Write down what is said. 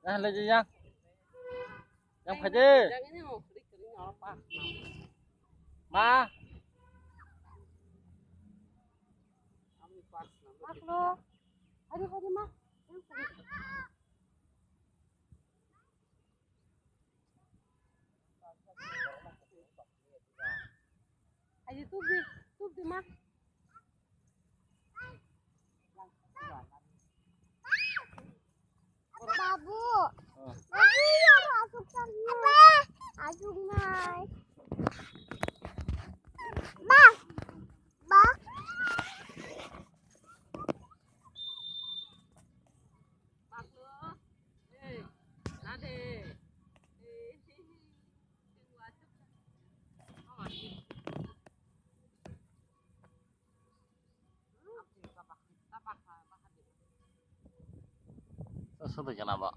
Nah, lagi yang pede. Yang ini mau kering apa? Ma, Kami pas Mak lo. Hari mak. Yang kering. Ayo tubi mak. Babu. Babu ya masuk sana. Aduh ngai. Ba. Ba. Pak lo. Nade. sudah kenapa?